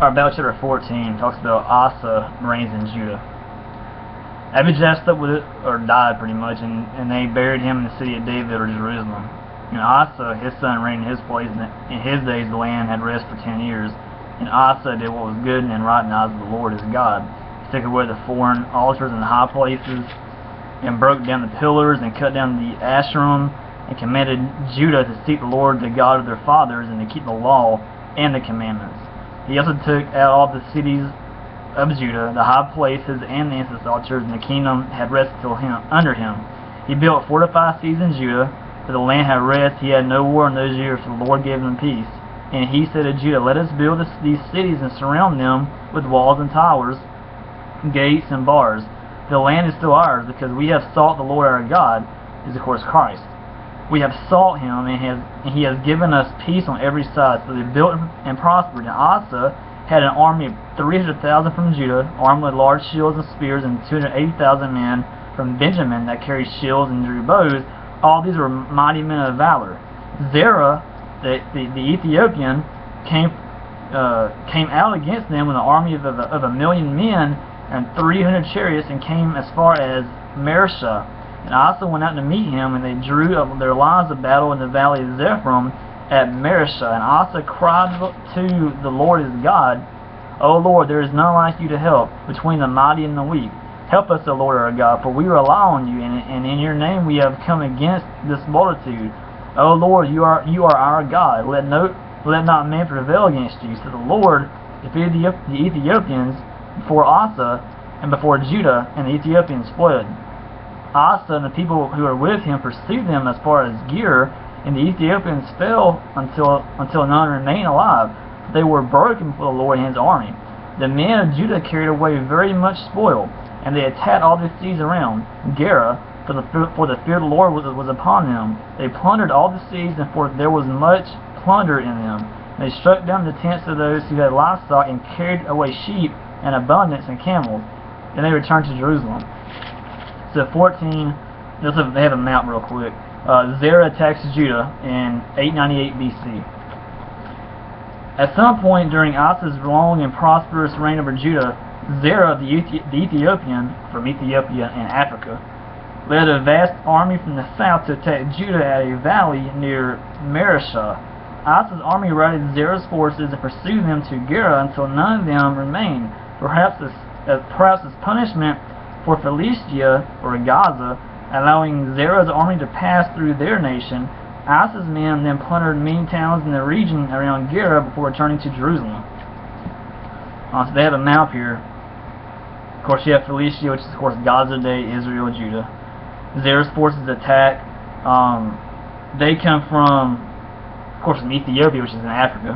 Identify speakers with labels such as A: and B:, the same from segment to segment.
A: About chapter 14 talks about Asa reigns in Judah. Abijah stuck with it, or died pretty much, and they buried him in the city of David, or Jerusalem. And Asa, his son, reigned in his place, and in his days the land had rest for 10 years. And Asa did what was good and right in the eyes of the Lord his God. He took away the foreign altars and the high places, and broke down the pillars, and cut down the Asherim, and commanded Judah to seek the Lord, the God of their fathers, and to keep the law and the commandments. He also took out all the cities of Judah, the high places, and the incense altars, and the kingdom had rest under him. He built fortified cities in Judah, for the land had rest. He had no war in those years, for the Lord gave them peace. And he said to Judah, "Let us build these cities and surround them with walls and towers, gates and bars. The land is still ours, because we have sought the Lord our God," is of course Christ. "We have sought him, and he has given us peace on every side." So they built and prospered. And Asa had an army of 300,000 from Judah, armed with large shields and spears, and 280,000 men from Benjamin that carried shields and drew bows. All these were mighty men of valor. Zerah, the Ethiopian, came out against them with an army of 1,000,000 men and 300 chariots, and came as far as Mareshah. And Asa went out to meet him, and they drew up their lines of battle in the valley of Zephram at Mareshah. And Asa cried to the Lord his God, "O Lord, there is none like you to help between the mighty and the weak. Help us, O Lord our God, for we rely on you, and in your name we have come against this multitude. O Lord, you are our God. Let not man prevail against you." So the Lord defeated the Ethiopians before Asa and before Judah, and the Ethiopians fled. Asa and the people who were with him pursued them as far as Gerar, and the Ethiopians fell until none remained alive. They were broken before the Lord and his army. The men of Judah carried away very much spoil, and they attacked all the cities around Gerar, for the fear of the Lord was upon them. They plundered all the cities, and for there was much plunder in them. They struck down the tents of those who had livestock, and carried away sheep and abundance and camels. Then they returned to Jerusalem. So 14, they have a map real quick. Zerah attacks Judah in 898 BC. At some point during Asa's long and prosperous reign over Judah, Zerah, the Ethiopian, from Ethiopia and Africa, led a vast army from the south to attack Judah at a valley near Mareshah. Asa's army routed Zerah's forces and pursued them to Gerar until none of them remained, perhaps as punishment for Philistia, or Gaza, allowing Zerah's army to pass through their nation. Asa's men then plundered many towns in the region around Gerar before returning to Jerusalem. So they have a map here. Of course, you have Philistia, which is of course Gaza today, Israel, Judah. Zerah's forces attack. They come from, of course, from Ethiopia, which is in Africa.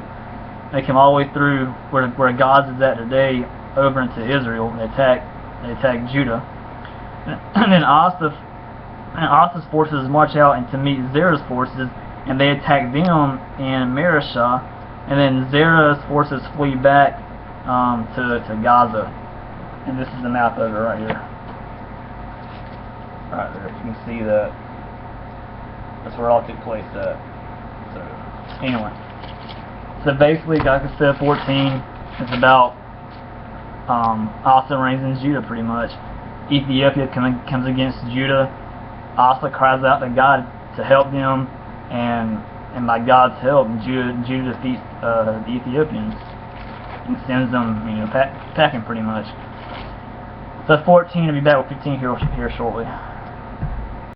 A: They come all the way through where Gaza is at today, over into Israel. They attack Judah, and then Asa's forces march out and to meet Zerah's forces, and they attack them in Mareshah, and then Zerah's forces flee back to Gaza. And this is the map of it right here. Right there, you can see that. That's where it all took place at. So, anyway. So basically, like I said, 14 is about Asa reigns in Judah, pretty much. Ethiopia comes against Judah. Asa cries out to God to help them, and by God's help, Judah defeats the Ethiopians and sends them, packing pretty much. So 14, I'll be back with 15 here shortly.